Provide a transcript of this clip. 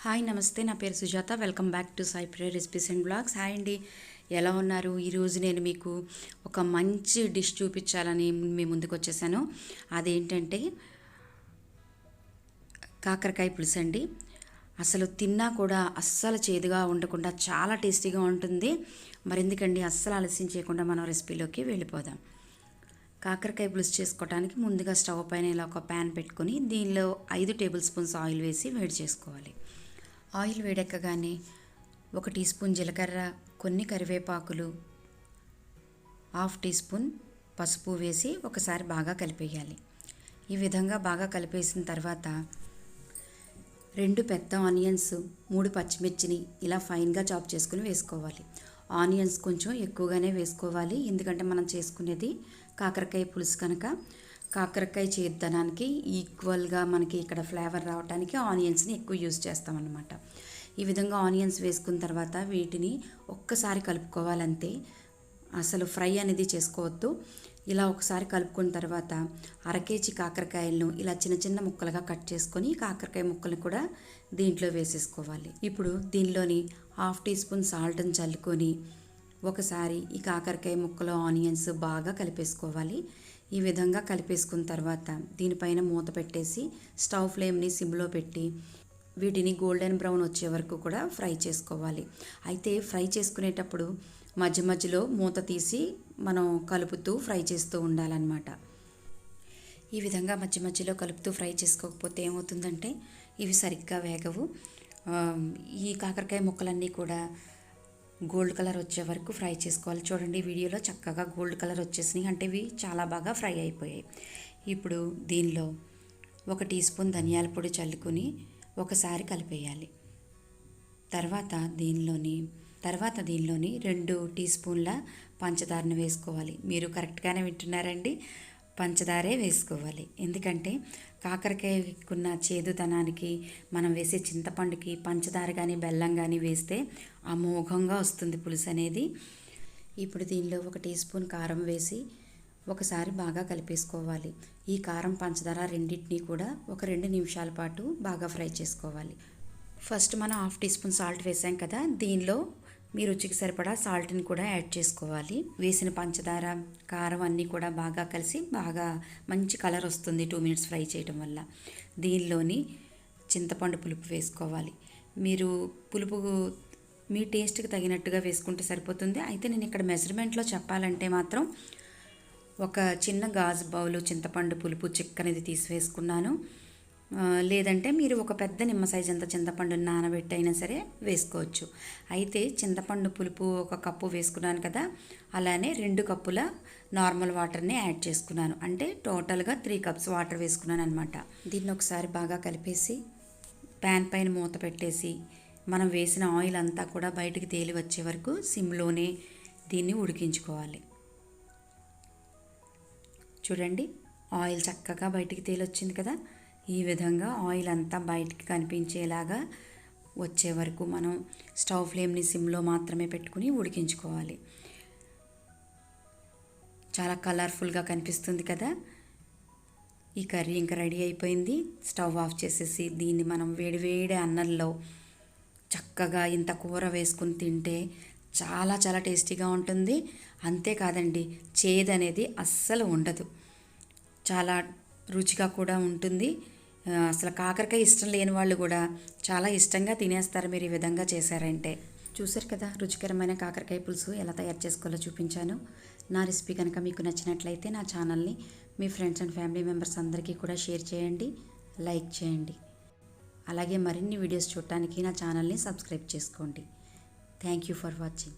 Hi నమస్తే, నా పేరు Sujatha. Welcome back to saipriyarecipes&vlogs. Hi అండి, ఎలా ఉన్నారు? ఈరోజు నేను మీకు ఒక మంచి డిష్ చూపించాలని మీ ముందుకు వచ్చేసాను. అదేంటంటే కాకరకాయ పులుసు అండి. అసలు తిన్నా కూడా అస్సలు చేదుగా ఉండకుండా చాలా టేస్టీగా ఉంటుంది. మరెందుకండి అస్సలు ఆలస్యం చేయకుండా మనం రెసిపీలోకి వెళ్ళిపోదాం. కాకరకాయ పులుసు చేసుకోవడానికి ముందుగా స్టవ్ పైన ఇలా ఒక ప్యాన్ పెట్టుకొని దీనిలో 5 టేబుల్ స్పూన్స్ ఆయిల్ వేసి వేడి చేసుకోవాలి. ఆయిల్ వేడెక్కగానే 1 టీ స్పూన్ జీలకర్ర, కొన్ని కరివేపాకులు, 1/2 టీ స్పూన్ పసుపు వేసి ఒకసారి బాగా కలిపేయాలి. ఈ విధంగా బాగా కలిపేసిన తర్వాత 2 పెద్ద ఆనియన్స్, 3 పచ్చిమిర్చిని ఇలా ఫైన్గా చాప్ చేసుకుని వేసుకోవాలి. ఆనియన్స్ కొంచెం ఎక్కువగానే వేసుకోవాలి, ఎందుకంటే మనం చేసుకునేది కాకరకాయ పులుసు కనుక కాకరకాయ చేదుదనానికి ఈక్వల్గా మనకి ఇక్కడ ఫ్లేవర్ రావడానికి ఆనియన్స్ని ఎక్కువ యూజ్ చేస్తామన్నమాట. ఈ విధంగా ఆనియన్స్ వేసుకున్న తర్వాత వీటిని ఒక్కసారి కలుపుకోవాలంతే, అసలు ఫ్రై అనేది చేసుకోవద్దు. ఇలా ఒకసారి కలుపుకున్న తర్వాత 1/2 కేజీ కాకరకాయలను ఇలా చిన్న చిన్న ముక్కలుగా కట్ చేసుకొని కాకరకాయ ముక్కలను కూడా దీంట్లో వేసేసుకోవాలి. ఇప్పుడు దీనిలోని 1/2 టీ స్పూన్ సాల్ట్ని చల్లుకొని ఒకసారి ఈ కాకరకాయ ముక్కలు ఆనియన్స్ బాగా కలిపేసుకోవాలి. ఈ విధంగా కలిపేసుకున్న తర్వాత దీనిపైన మూత పెట్టేసి స్టవ్ ఫ్లేమ్ని సిమ్లో పెట్టి వీటిని గోల్డెన్ బ్రౌన్ వచ్చే వరకు కూడా ఫ్రై చేసుకోవాలి. అయితే ఫ్రై చేసుకునేటప్పుడు మధ్య మధ్యలో మూత తీసి మనం కలుపుతూ ఫ్రై చేస్తూ ఉండాలన్నమాట. ఈ విధంగా మధ్య మధ్యలో కలుపుతూ ఫ్రై చేసుకోకపోతే ఏమవుతుందంటే ఇవి సరిగ్గా వేగవు. ఈ కాకరకాయ ముక్కలన్నీ కూడా గోల్డ్ కలర్ వచ్చే వరకు ఫ్రై చేసుకోవాలి. చూడండి, వీడియోలో చక్కగా గోల్డ్ కలర్ వచ్చేసినాయి, అంటే ఇవి చాలా బాగా ఫ్రై అయిపోయాయి. ఇప్పుడు దీనిలో 1 టీ స్పూన్ ధనియాల పొడి చల్లుకొని ఒకసారి కలిపేయాలి. తర్వాత దీనిలోని 2 టీ స్పూన్ల పంచదారను వేసుకోవాలి. మీరు కరెక్ట్గానే వింటున్నారండి, పంచదారే వేసుకోవాలి. ఎందుకంటే కాకరకాయకున్న చేదుతనానికి మనం వేసే చింతపండుకి పంచదార కానీ బెల్లం కానీ వేస్తే అమోఘంగా వస్తుంది పులుసు అనేది. ఇప్పుడు దీనిలో 1 టీ స్పూన్ కారం వేసి ఒకసారి బాగా కలిపేసుకోవాలి. ఈ కారం పంచదార రెండింటినీ కూడా ఒక 2 నిమిషాల పాటు బాగా ఫ్రై చేసుకోవాలి. ఫస్ట్ మనం 1/2 టీ స్పూన్ సాల్ట్ వేసాం కదా, దీనిలో మీ రుచికి సరిపడా సాల్ట్ని కూడా యాడ్ చేసుకోవాలి. వేసిన పంచదార కారం అన్నీ కూడా బాగా కలిసి బాగా మంచి కలర్ వస్తుంది 2 మినిట్స్ ఫ్రై చేయడం వల్ల. దీనిలోని చింతపండు పులుపు వేసుకోవాలి. మీరు పులుపు మీ టేస్ట్కి తగినట్టుగా వేసుకుంటే సరిపోతుంది. అయితే నేను ఇక్కడ మెజర్మెంట్లో చెప్పాలంటే మాత్రం ఒక చిన్న గాజు బౌలు చింతపండు పులుపు చిక్కనిది తీసి వేసుకున్నాను. లేదంటే మీరు ఒక పెద్ద నిమ్మ సైజు అంత చింతపండు నానబెట్టి అయినా సరే వేసుకోవచ్చు. అయితే చింతపండు పులుపు 1 కప్పు వేసుకున్నాను కదా, అలానే 2 కప్పుల నార్మల్ వాటర్ని యాడ్ చేసుకున్నాను. అంటే టోటల్గా 3 కప్స్ వాటర్ వేసుకున్నాను అనమాట. దీన్ని ఒకసారి బాగా కలిపేసి ప్యాన్ పైన మూత పెట్టేసి మనం వేసిన ఆయిల్ అంతా కూడా బయటికి తేలి వచ్చే వరకు సిమ్లోనే దీన్ని ఉడికించుకోవాలి. చూడండి, ఆయిల్ చక్కగా బయటికి తేలి వచ్చింది కదా. ఈ విధంగా ఆయిల్ అంతా బయటికి కనిపించేలాగా వచ్చే వరకు మనం స్టవ్ ఫ్లేమ్ని సిమ్లో మాత్రమే పెట్టుకుని ఉడికించుకోవాలి. చాలా కలర్ఫుల్గా కనిపిస్తుంది కదా. ఈ కర్రీ ఇంకా రెడీ అయిపోయింది. స్టవ్ ఆఫ్ చేసేసి దీన్ని మనం వేడివేడి అన్నంలో చక్కగా ఇంత కూర వేసుకుని తింటే చాలా చాలా టేస్టీగా ఉంటుంది. అంతేకాదండి, చేదు అనేది అస్సలు ఉండదు, చాలా రుచిగా కూడా ఉంటుంది. అసలు కాకరకాయ ఇష్టం లేని వాళ్ళు కూడా చాలా ఇష్టంగా తినేస్తారు మీరు ఈ విధంగా చేశారంటే. చూసారు కదా, రుచికరమైన కాకరకాయ పులుసు ఎలా తయారు చేసుకోవాలో చూపించాను. నా రెసిపీ కనుక మీకు నచ్చినట్లయితే నా ఛానల్ని మీ ఫ్రెండ్స్ అండ్ ఫ్యామిలీ మెంబర్స్ అందరికీ కూడా షేర్ చేయండి, లైక్ చేయండి. అలాగే మరిన్ని వీడియోస్ చూడటానికి నా ఛానల్ని సబ్స్క్రైబ్ చేసుకోండి. Thank you for watching.